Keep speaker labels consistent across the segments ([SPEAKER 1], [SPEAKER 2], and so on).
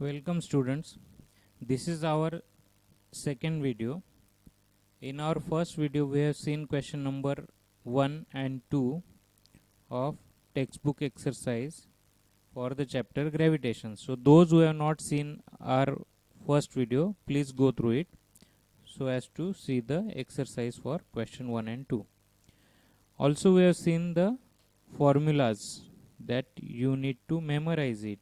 [SPEAKER 1] Welcome students. This is our second video. In our first video we have seen question number 1 and 2 of textbook exercise for the chapter gravitation. So those who have not seen our first video, please go through it so as to see the exercise for question 1 and 2. Also we have seen the formulas that you need to memorize it.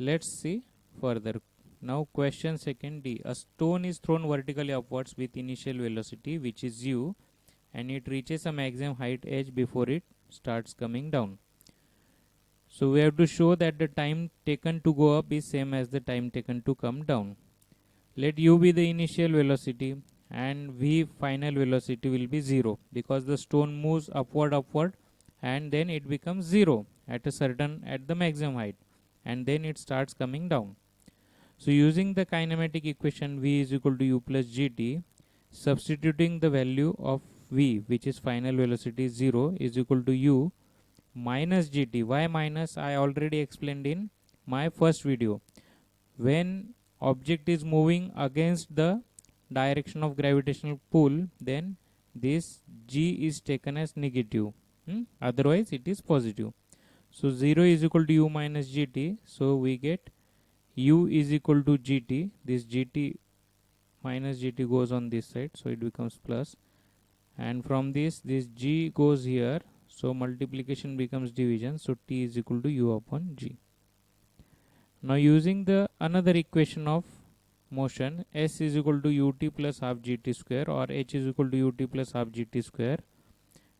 [SPEAKER 1] Let's see further. Now question second D. A stone is thrown vertically upwards with initial velocity which is u and it reaches a maximum height h before it starts coming down. So we have to show that the time taken to go up is same as the time taken to come down. Let u be the initial velocity and v final velocity will be 0 because the stone moves upward and then it becomes 0 at the maximum height and then it starts coming down. So using the kinematic equation v is equal to u plus gt, substituting the value of v, which is final velocity 0, is equal to u minus gt. Why minus? I already explained in my first video. When object is moving against the direction of gravitational pull, then this g is taken as negative. Otherwise it is positive. So 0 is equal to u minus gt. So we get u is equal to gt. This gt minus gt goes on this side, so it becomes plus, and from this g goes here, so multiplication becomes division, so t is equal to u upon g. Now using the another equation of motion, s is equal to ut plus half gt square or h is equal to ut plus half gt square,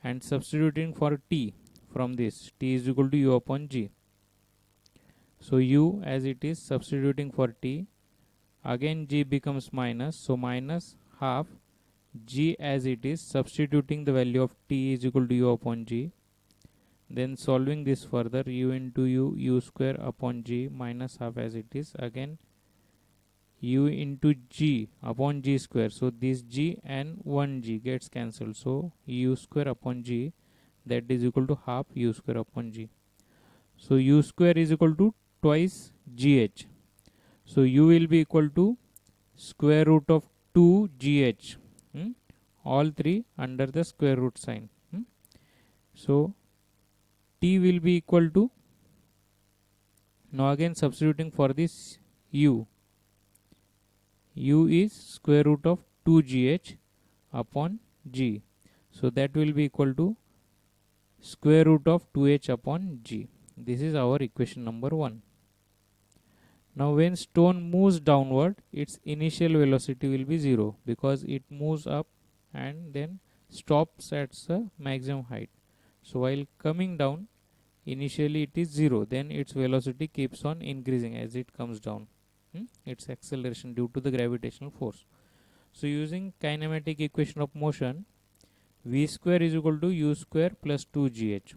[SPEAKER 1] and substituting for t from this, t is equal to u upon g. So u as it is, substituting for t, again g becomes minus, so minus half g as it is, substituting the value of t is equal to u upon g. Then solving this further, u into u square upon g minus half as it is, again u into g upon g square. So this g and 1g gets cancelled, so u square upon g, that is equal to half u square upon g. So u square is equal to twice gh. So u will be equal to square root of 2gh. All three under the square root sign. So t will be equal to, now again substituting for this u is square root of 2gh upon g. So that will be equal to square root of 2h upon g. This is our equation number 1. Now when stone moves downward, its initial velocity will be 0 because it moves up and then stops at the maximum height. So while coming down, initially it is 0, then its velocity keeps on increasing as it comes down. Its acceleration due to the gravitational force. So using kinematic equation of motion, v square is equal to u square plus 2gh.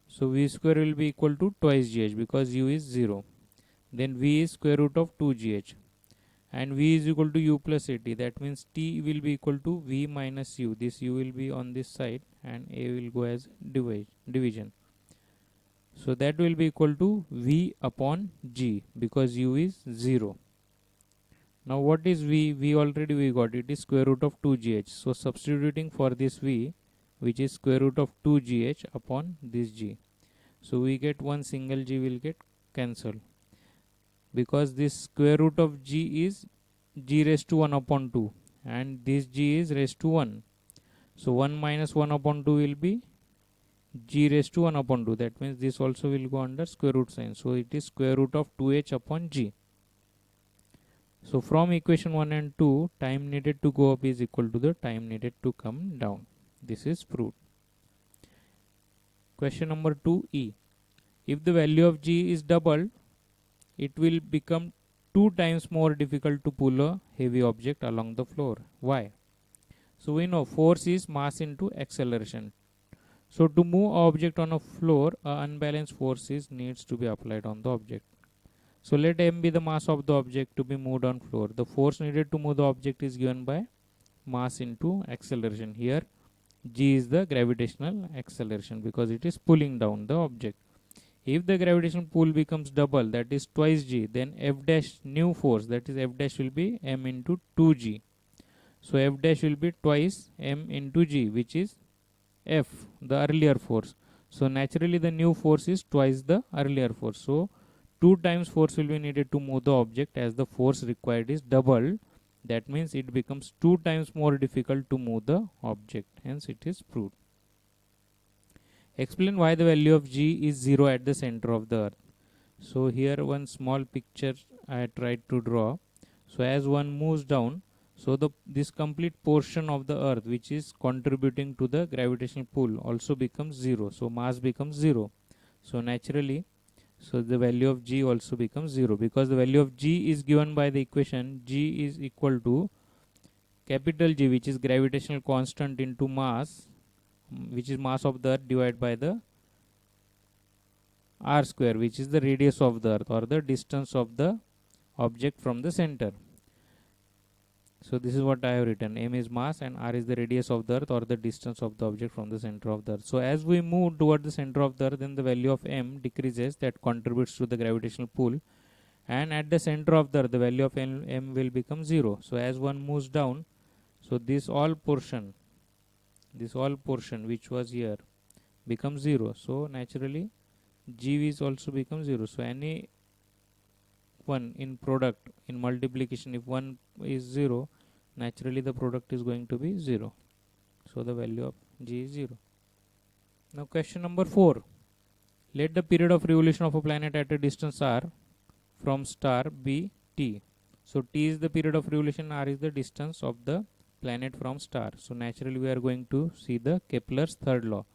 [SPEAKER 1] So v square will be equal to twice gh because u is 0. Then v is square root of 2gh and v is equal to u plus at. That means t will be equal to v minus u. This u will be on this side and a will go as division. So that will be equal to v upon g because u is 0. Now what is v? V already we got, it is square root of 2gh. So substituting for this v, which is square root of 2gh upon this g. So we get one single g will get cancelled because this square root of g is g raised to 1 upon 2 and this g is raised to 1. So 1 minus 1 upon 2 will be g raised to 1 upon 2. That means this also will go under square root sign. So it is square root of 2h upon g. So from equation 1 and 2, time needed to go up is equal to the time needed to come down. This is proved. Question number 2e. If the value of g is doubled, it will become 2 times more difficult to pull a heavy object along the floor. Why? So we know force is mass into acceleration. So to move an object on a floor, an unbalanced force needs to be applied on the object. So let m be the mass of the object to be moved on floor. The force needed to move the object is given by mass into acceleration. Here g is the gravitational acceleration because it is pulling down the object. If the gravitational pull becomes double, that is twice g, then f dash new force, that is f dash will be m into 2g. So f dash will be twice m into g, which is f, the earlier force. So naturally the new force is twice the earlier force. So 2 times force will be needed to move the object, as the force required is double. That means it becomes 2 times more difficult to move the object. Hence it is proved. Explain why the value of g is 0 at the center of the earth. So here one small picture I tried to draw. So as one moves down, so this complete portion of the earth which is contributing to the gravitational pull also becomes 0. So mass becomes 0. So naturally, so the value of g also becomes 0, because the value of g is given by the equation g is equal to capital G, which is gravitational constant, into mass, which is mass of the earth, divided by the r square, which is the radius of the earth or the distance of the object from the center. So this is what I have written. M is mass and r is the radius of the earth or the distance of the object from the center of the earth. So as we move toward the center of the earth, then the value of m decreases, that contributes to the gravitational pull, and at the center of the earth the value of m will become 0. So as one moves down, so this all portion which was here becomes 0. So naturally g is also becomes 0. So any one in product, in multiplication, if one is 0, naturally the product is going to be 0. So the value of g is 0. Now question number 4. Let the period of revolution of a planet at a distance r from star be t. So t is the period of revolution, r is the distance of the planet from star. So naturally we are going to see the Kepler's third law.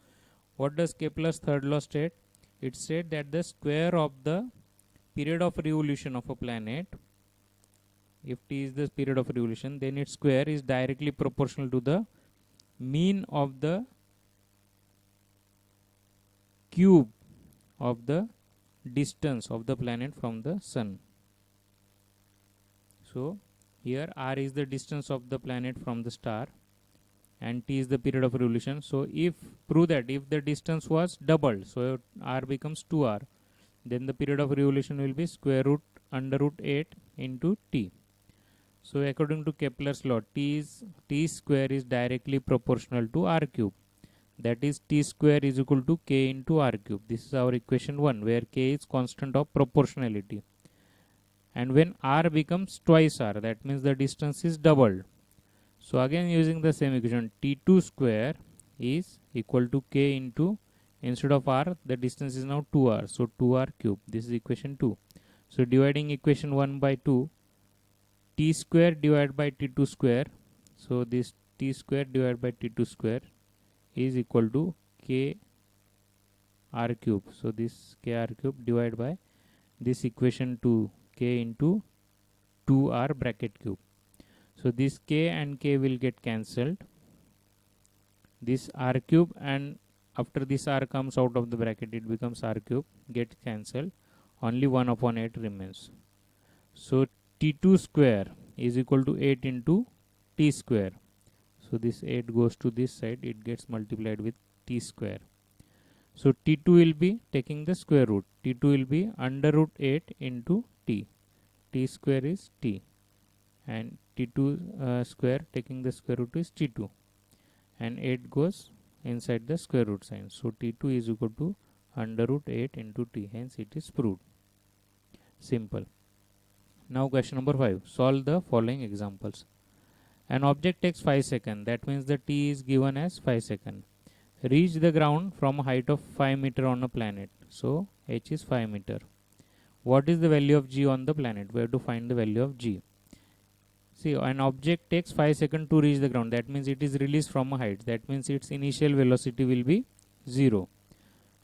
[SPEAKER 1] What does Kepler's third law state? It said that the square of the period of revolution of a planet, if t is the period of revolution, then its square is directly proportional to the mean of the cube of the distance of the planet from the sun. So here r is the distance of the planet from the star and t is the period of revolution. So if prove that if the distance was doubled, so r becomes 2r, then the period of revolution will be square root under root 8 into t. So according to Kepler's law, t square is directly proportional to r cube. That is, t square is equal to k into r cube. This is our equation 1, where k is constant of proportionality. And when r becomes twice r, that means the distance is doubled. So again using the same equation, t2 square is equal to k into, instead of r, the distance is now 2r. So 2r cube. This is equation 2. So dividing equation 1 by 2, t square divided by t2 square. So this t square divided by t2 square is equal to k r cube. So this k r cube divided by this equation 2, k into 2r bracket cube. So this k and k will get cancelled. This r cube, and after this r comes out of the bracket, it becomes r cube, get cancelled. Only 1 upon 8 remains. So t2 square is equal to 8 into t square. So this 8 goes to this side, it gets multiplied with t square. So t2 will be taking the square root. T2 will be under root 8 into t. T square is t. And t2 square taking the square root is t2. And 8 goes inside the square root sign. So t2 is equal to under root 8 into t. Hence it is proved. Simple. Now question number 5. Solve the following examples. An object takes 5 seconds. That means the t is given as 5 seconds. Reach the ground from a height of 5 meter on a planet. So h is 5 meter. What is the value of g on the planet? We have to find the value of g. See, an object takes 5 seconds to reach the ground. That means it is released from a height. That means its initial velocity will be 0.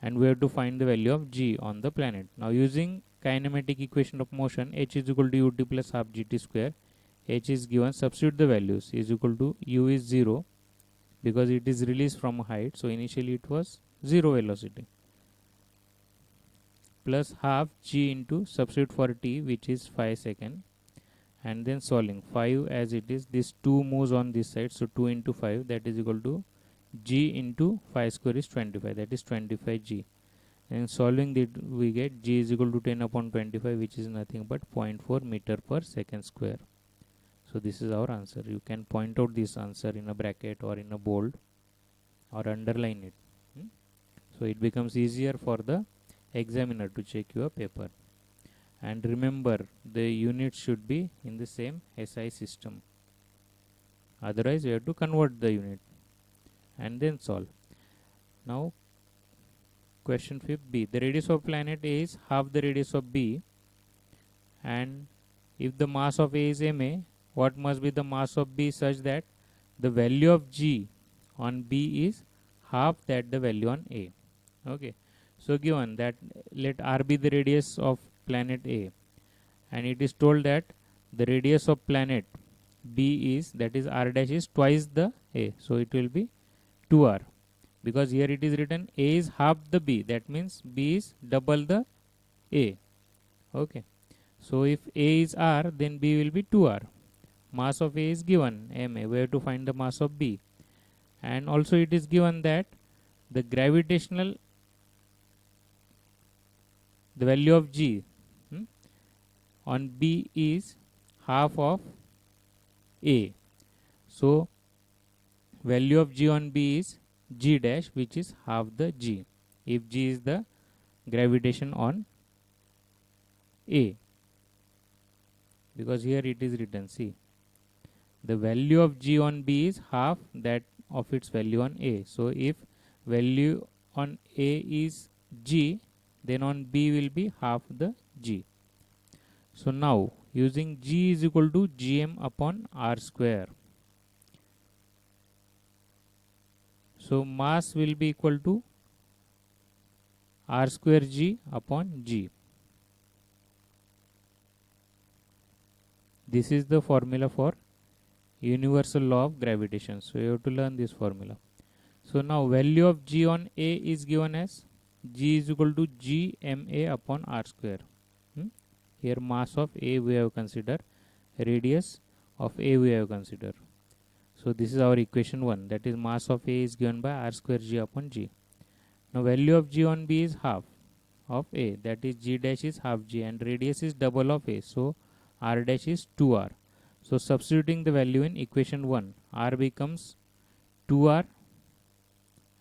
[SPEAKER 1] And we have to find the value of g on the planet. Now using kinematic equation of motion, h is equal to ut plus half gt square. H is given, substitute the values, is equal to u is 0 because it is released from a height. So initially it was 0 velocity. Plus half g into, substitute for t, which is 5 seconds. And then solving 5 as it is, this 2 moves on this side, so 2 into 5, that is equal to g into 5 square is 25, that is 25g. and solving it we get g is equal to 10 upon 25, which is nothing but 0.4 meter per second square. So this is our answer. You can point out this answer in a bracket or in a bold or underline it. So it becomes easier for the examiner to check your paper. And remember, the units should be in the same SI system. Otherwise, you have to convert the unit and then solve. Now, question 5 B. The radius of planet A is half the radius of B, and if the mass of A is ma, what must be the mass of B such that the value of G on B is half that the value on A. Okay, so given that let R be the radius of planet A, and it is told that the radius of planet B is, that is R dash is twice the A, so it will be 2R, because here it is written A is half the B, that means B is double the A. Okay, so if A is R, then B will be 2R. Mass of A is given ma, we have to find the mass of B, and also it is given that the gravitational, the value of G on B is half of A. So value of G on B is G dash, which is half the G, if G is the gravitation on A, because here it is written, see, the value of G on B is half that of its value on A. So if value on A is G, then on B will be half the G. So now using G is equal to Gm upon R square. So mass will be equal to R square G upon G. This is the formula for universal law of gravitation. So you have to learn this formula. So now value of G on A is given as G is equal to G ma upon R square. Here mass of A we have considered, radius of A we have considered. So this is our equation 1, that is mass of A is given by R square G upon G. Now value of G on B is half of A, that is G dash is half G, and radius is double of A, so R dash is 2R. So substituting the value in equation 1, R becomes 2R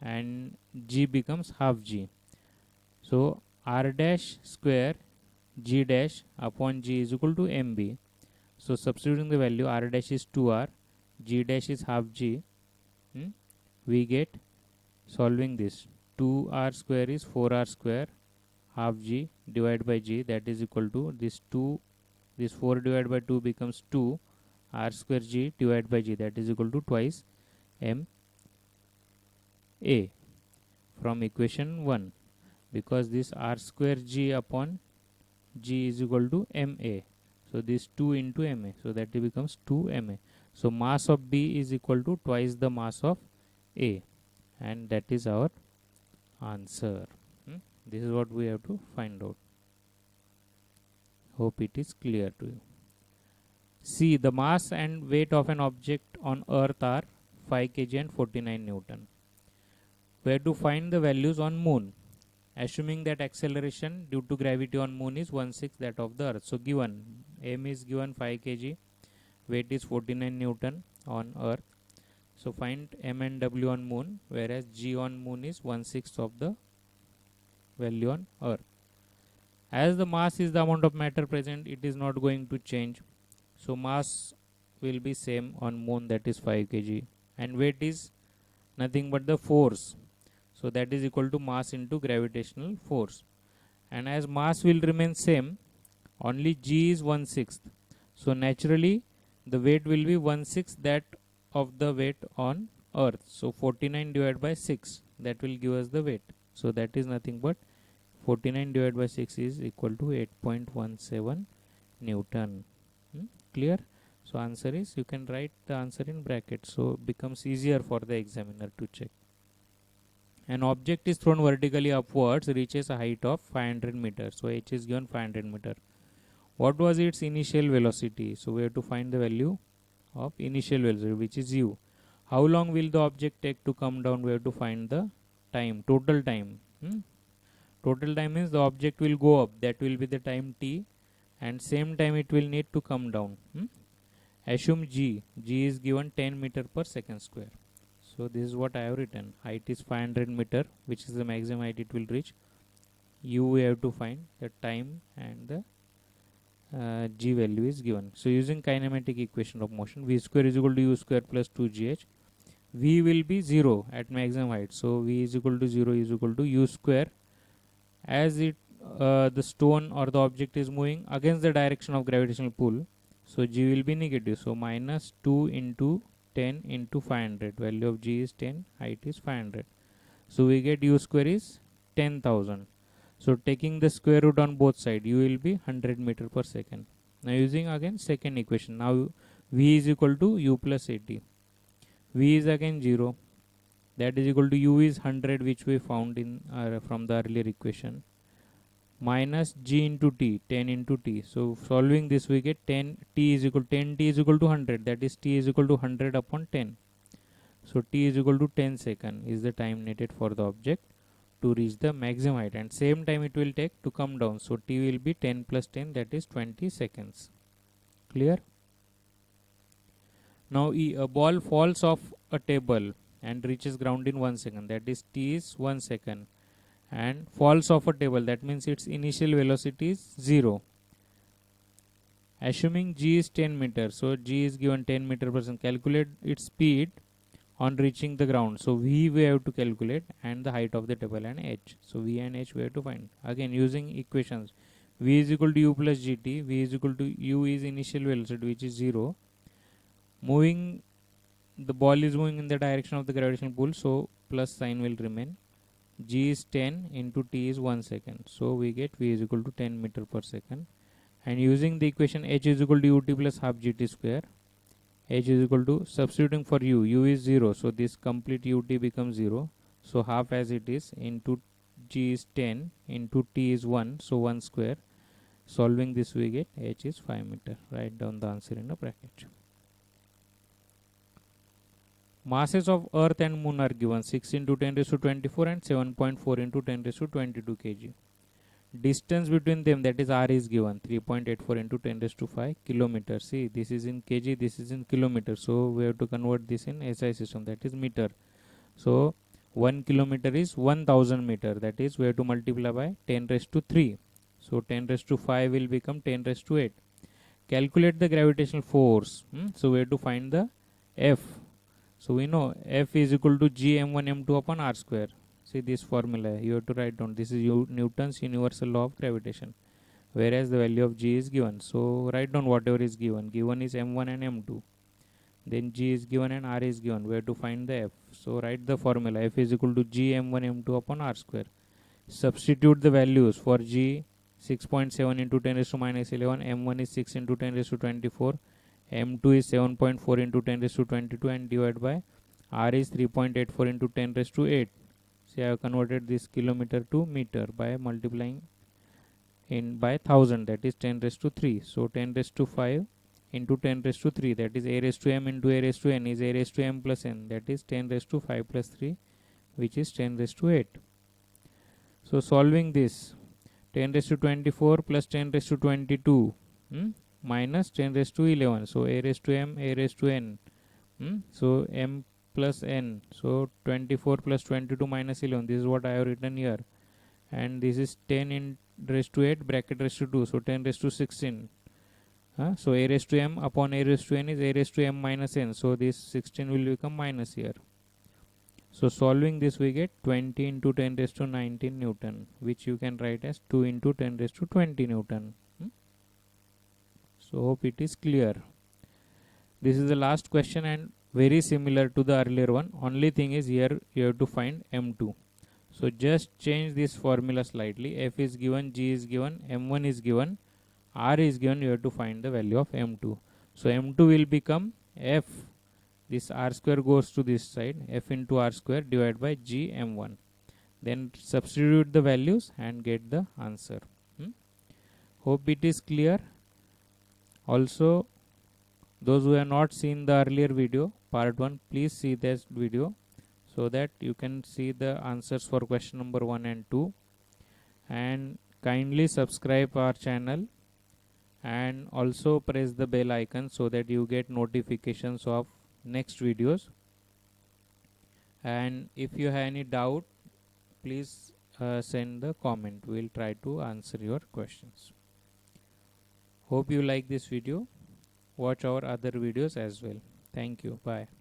[SPEAKER 1] and G becomes half G. So R dash square G dash upon G is equal to MB. So substituting the value, R dash is 2R, G dash is half G, we get, solving this, 2R square is 4R square half G divided by G, that is equal to this 2, this 4 divided by 2 becomes 2 R square G divided by G, that is equal to twice M A from equation 1, because this R square G upon G is equal to Ma. So this 2 into Ma, so that it becomes 2 Ma. So mass of B is equal to twice the mass of A, and that is our answer. This is what we have to find out. Hope it is clear to you. C. The mass and weight of an object on earth are 5 kg and 49 Newton. We have to find the values on moon, assuming that acceleration due to gravity on moon is 1/6 that of the earth. So given m is given 5 kg, weight is 49 Newton on earth. So find m and w on moon, whereas g on moon is 1/6 of the value on earth. As the mass is the amount of matter present, it is not going to change. So mass will be same on moon, that is 5 kg, and weight is nothing but the force. So that is equal to mass into gravitational force. And as mass will remain same, only g is 1/6. So naturally the weight will be 1/6 that of the weight on earth. So 49 divided by 6, that will give us the weight. So that is nothing but 49 divided by 6 is equal to 8.17 Newton. Clear? So answer is, you can write the answer in brackets, so it becomes easier for the examiner to check. An object is thrown vertically upwards, reaches a height of 500 meters. So h is given 500 meter. What was its initial velocity? So we have to find the value of initial velocity, which is u. How long will the object take to come down? We have to find the time, total time. Total time means the object will go up, that will be the time t, and same time it will need to come down. Assume g is given 10 meter per second square. So this is what I have written. Height is 500 meter, which is the maximum height it will reach. U we have to find, the time and the g value is given. So using kinematic equation of motion, v square is equal to u square plus 2gh. V will be 0 at maximum height, so v is equal to 0 is equal to u square, as the stone or the object is moving against the direction of gravitational pull, so g will be negative. So minus 2 into 10 into 500, value of g is 10, height is 500. So we get u square is 10,000. So taking the square root on both sides, u will be 100 meter per second. Now using again second equation, now v is equal to u plus 80. V is again 0, that is equal to u is 100, which we found in from the earlier equation, minus g into t, 10 into t. So solving this we get 10 t is equal to 100, that is t is equal to 100 upon 10. So t is equal to 10 second is the time needed for the object to reach the maximum height, and same time it will take to come down. So t will be 10 plus 10, that is 20 seconds. Clear? Now a ball falls off a table and reaches ground in 1 second, that is t is 1 second, and falls off a table, that means its initial velocity is 0. Assuming g is 10 meters, so g is given 10 meter per second. Calculate its speed on reaching the ground. So v we have to calculate, and the height of the table, and h. So v and h we have to find. Again using equations, v is equal to u plus gt, v is equal to u is initial velocity, which is 0. Moving, the ball is moving in the direction of the gravitational pull, so plus sign will remain. G is 10 into t is 1 second, so we get v is equal to 10 meter per second. And using the equation h is equal to ut plus half gt square, h is equal to, substituting for u is 0, so this complete ut becomes 0, so half as it is, into g is 10 into t is 1, so 1 square. Solving this we get h is 5 meter. Write down the answer in a bracket. Masses of Earth and Moon are given 6 into 10 raised to 24 and 7.4 into 10 raised to 22 kg. Distance between them, that is r, is given 3.84 into 10 raised to 5 kilometers. See, this is in kg, this is in kilometer, so we have to convert this in SI system, that is meter. So 1 kilometer is 1000 meter, that is we have to multiply by 10 raised to 3. So 10 raised to 5 will become 10 raised to 8. Calculate the gravitational force. So we have to find the F. So we know F is equal to g m1 m2 upon r square. See this formula, you have to write down. This is Newton's universal law of gravitation, whereas the value of g is given. So write down whatever is given. Given is m1 and m2. Then g is given and r is given. We have to find the F. So write the formula. F is equal to g m1 m2 upon r square. Substitute the values for g 6.7 into 10 raised to minus 11, m1 is 6 into 10 raised to 24, m2 is 7.4 into 10 raised to 22, and divide by r is 3.84 into 10 raised to 8. See, I have converted this kilometer to meter by multiplying in by 1000, that is 10 raised to 3. So 10 raised to 5 into 10 raised to 3, that is a raised to m into a raised to n is a raised to m plus n, that is 10 raised to 5 plus 3, which is 10 raised to 8. So solving this, 10 raised to 24 plus 10 raised to 22 minus 10 raised to 11. So a raised to m, a raised to n. So m plus n. So 24 plus 22 minus 11. This is what I have written here. And this is 10 in raised to 8 bracket raised to 2. So 10 raised to 16. So a raised to m upon a raised to n is a raised to m minus n. So this 16 will become minus here. So solving this we get 20 into 10 raised to 19 Newton, which you can write as 2 into 10 raised to 20 Newton. So hope it is clear. This is the last question and very similar to the earlier one. Only thing is here you have to find m2. So just change this formula slightly. F is given, G is given, m1 is given, R is given. You have to find the value of m2. So m2 will become F. This r square goes to this side, f into r square divided by g m1. Then substitute the values and get the answer. Hope it is clear. Also, those who have not seen the earlier video, part 1, please see this video so that you can see the answers for question number 1 and 2. and kindly subscribe our channel and also press the bell icon so that you get notifications of next videos. And if you have any doubt, please send the comment. We'll try to answer your questions. Hope you like this video. Watch our other videos as well. Thank you. Bye.